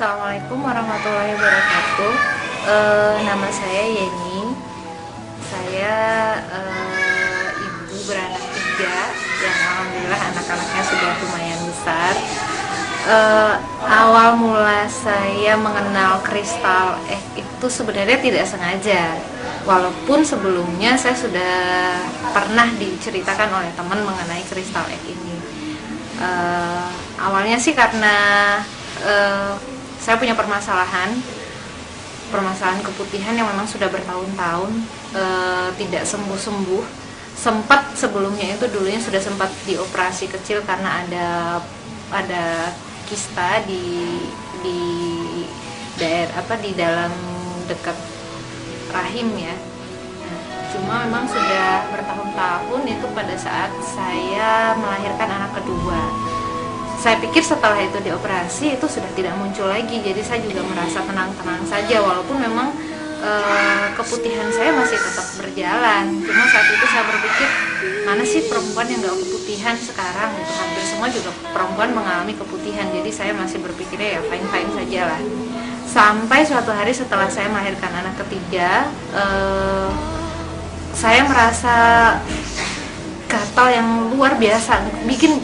Assalamualaikum warahmatullahi wabarakatuh. Nama saya Yeni. Saya ibu beranak 3 yang alhamdulillah anak-anaknya sudah lumayan besar. Awal mula saya mengenal Crystal Egg itu sebenarnya tidak sengaja. Walaupun sebelumnya saya sudah pernah diceritakan oleh teman mengenai Crystal Egg ini. Awalnya sih karena saya punya permasalahan keputihan yang memang sudah bertahun-tahun tidak sembuh-sembuh. Sempat sebelumnya itu dulunya sudah sempat dioperasi kecil karena ada kista di daerah di dalam dekat rahim ya. Cuma memang sudah bertahun-tahun itu pada saat saya melahirkan anak kedua. Saya pikir setelah itu dioperasi itu sudah tidak muncul lagi, jadi saya juga merasa tenang-tenang saja walaupun memang keputihan saya masih tetap berjalan. Cuma saat itu saya berpikir, mana sih perempuan yang gak keputihan sekarang gitu. Hampir semua juga perempuan mengalami keputihan, jadi saya masih berpikirnya ya fine-fine saja lah. Sampai suatu hari setelah saya melahirkan anak ketiga, saya merasa gatal yang luar biasa,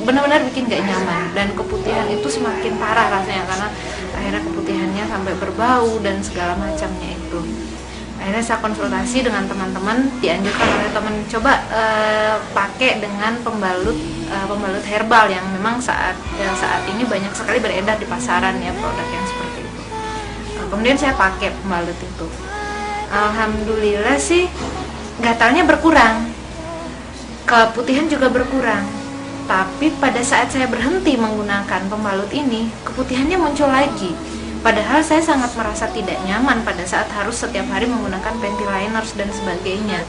benar-benar bikin gak nyaman, dan keputihan itu semakin parah rasanya karena akhirnya keputihannya sampai berbau dan segala macamnya itu. Akhirnya saya konsultasi dengan teman-teman, dianjurkan oleh teman coba pakai dengan pembalut herbal yang memang saat ini banyak sekali beredar di pasaran ya, produk yang seperti itu. Kemudian saya pakai pembalut itu, alhamdulillah sih gatalnya berkurang, keputihan juga berkurang. Tapi pada saat saya berhenti menggunakan pembalut ini, keputihannya muncul lagi. Padahal saya sangat merasa tidak nyaman pada saat harus setiap hari menggunakan panty liners dan sebagainya.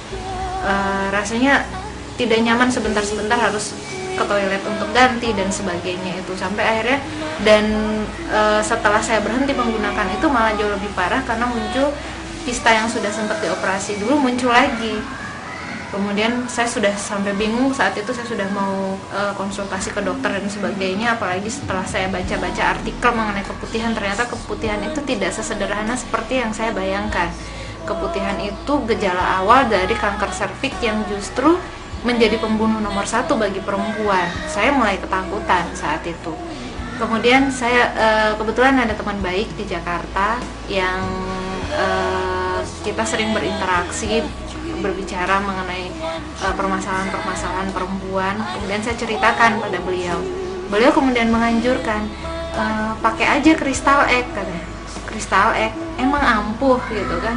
Rasanya tidak nyaman, sebentar-sebentar harus ke toilet untuk ganti dan sebagainya itu. Sampai akhirnya setelah saya berhenti menggunakan itu malah jauh lebih parah karena muncul kista yang sudah sempat dioperasi dulu muncul lagi. Kemudian saya sudah sampai bingung, saat itu saya sudah mau konsultasi ke dokter dan sebagainya, apalagi setelah saya baca-baca artikel mengenai keputihan, ternyata keputihan itu tidak sesederhana seperti yang saya bayangkan. Keputihan itu gejala awal dari kanker serviks yang justru menjadi pembunuh nomor 1 bagi perempuan. Saya mulai ketakutan saat itu. Kemudian saya kebetulan ada teman baik di Jakarta yang kita sering berinteraksi, berbicara mengenai permasalahan-permasalahan perempuan. Kemudian saya ceritakan pada beliau. Beliau kemudian menganjurkan pakai aja Crystal Egg, katanya. Crystal Egg emang ampuh gitu kan.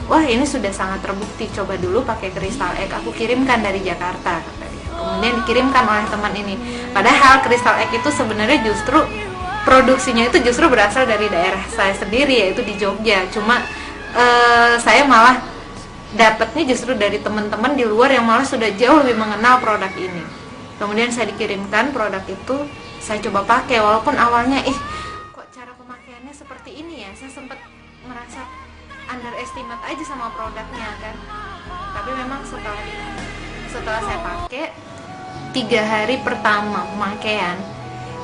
Wah, ini sudah sangat terbukti, coba dulu pakai Crystal Egg, aku kirimkan dari Jakarta, kata dia. Kemudian dikirimkan oleh teman ini. Padahal Crystal Egg itu sebenarnya justru produksinya itu justru berasal dari daerah saya sendiri, yaitu di Jogja. Cuma saya malah dapatnya justru dari teman-teman di luar yang malah sudah jauh lebih mengenal produk ini. Kemudian saya dikirimkan produk itu, saya coba pakai, walaupun awalnya kok cara pemakaiannya seperti ini ya, saya sempat merasa underestimate aja sama produknya kan. Tapi memang setelah saya pakai 3 hari pertama pemakaian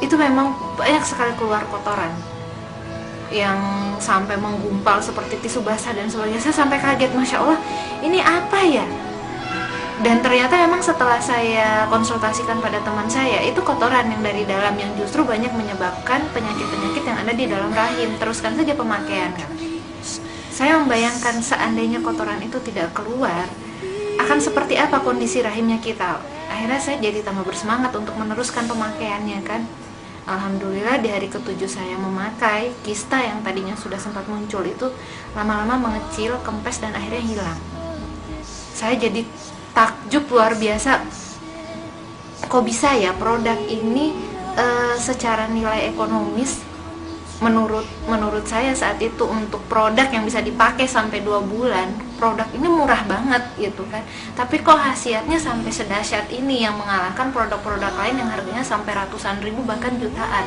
itu memang banyak sekali keluar kotoran yang sampai menggumpal seperti tisu basah dan sebagainya. Saya sampai kaget, Masya Allah, ini apa ya? Dan ternyata memang setelah saya konsultasikan pada teman saya, itu kotoran yang dari dalam yang justru banyak menyebabkan penyakit-penyakit yang ada di dalam rahim. Teruskan saja pemakaian kan. Saya membayangkan seandainya kotoran itu tidak keluar, akan seperti apa kondisi rahimnya kita. Akhirnya saya jadi tambah bersemangat untuk meneruskan pemakaiannya kan. Alhamdulillah di hari ke-7 saya memakai, kista yang tadinya sudah sempat muncul itu lama-lama mengecil, kempes, dan akhirnya hilang. Saya jadi takjub luar biasa, kok bisa ya produk ini secara nilai ekonomis menurut saya saat itu untuk produk yang bisa dipakai sampai 2 bulan, produk ini murah banget gitu kan. Tapi kok khasiatnya sampai sedahsyat ini, yang mengalahkan produk-produk lain yang harganya sampai ratusan ribu bahkan jutaan.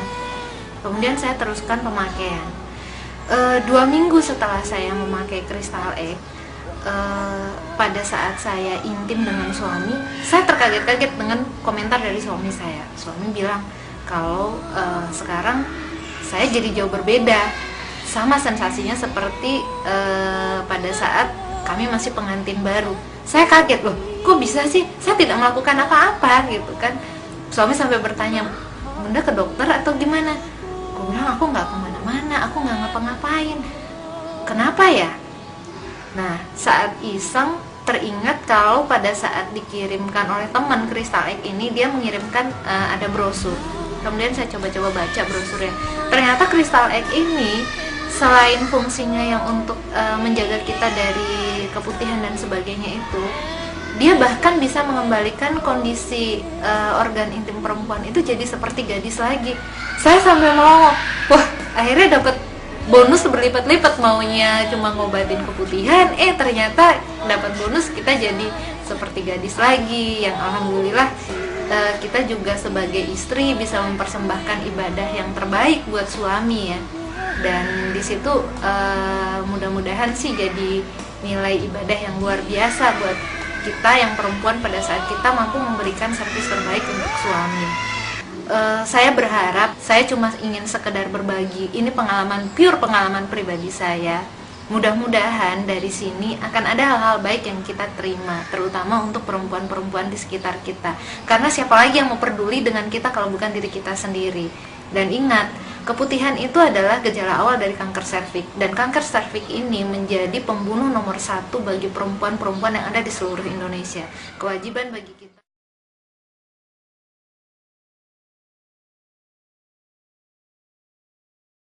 Kemudian saya teruskan pemakaian. 2 minggu setelah saya memakai Crystal Egg, pada saat saya intim dengan suami, saya terkaget-kaget dengan komentar dari suami saya. Suami bilang kalau sekarang saya jadi jauh berbeda. Sama sensasinya seperti pada saat kami masih pengantin baru. Saya kaget loh, kok bisa sih saya tidak melakukan apa-apa gitu kan. Suami sampai bertanya, Bunda ke dokter atau gimana? Gue bilang aku nggak kemana-mana, aku nggak ngapa-ngapain. Kenapa ya? Nah, saat iseng teringat kalau pada saat dikirimkan oleh teman Crystal Egg ini, dia mengirimkan ada brosur. Kemudian saya coba-coba baca brosurnya. Ternyata Crystal Egg ini selain fungsinya yang untuk menjaga kita dari keputihan dan sebagainya itu, dia bahkan bisa mengembalikan kondisi organ intim perempuan itu jadi seperti gadis lagi. Saya sampai melongo, wah akhirnya dapat bonus berlipat-lipat, maunya cuma ngobatin keputihan, ternyata dapat bonus kita jadi seperti gadis lagi, yang alhamdulillah kita juga sebagai istri bisa mempersembahkan ibadah yang terbaik buat suami ya. Dan di situ mudah-mudahan sih jadi nilai ibadah yang luar biasa buat kita yang perempuan pada saat kita mampu memberikan servis terbaik untuk suami. Saya berharap, saya cuma ingin sekedar berbagi, ini pure pengalaman pribadi saya. Mudah-mudahan dari sini akan ada hal-hal baik yang kita terima, terutama untuk perempuan-perempuan di sekitar kita. Karena siapa lagi yang mau peduli dengan kita kalau bukan diri kita sendiri. Dan ingat, keputihan itu adalah gejala awal dari kanker serviks, dan kanker serviks ini menjadi pembunuh nomor 1 bagi perempuan-perempuan yang ada di seluruh Indonesia. Kewajiban bagi kita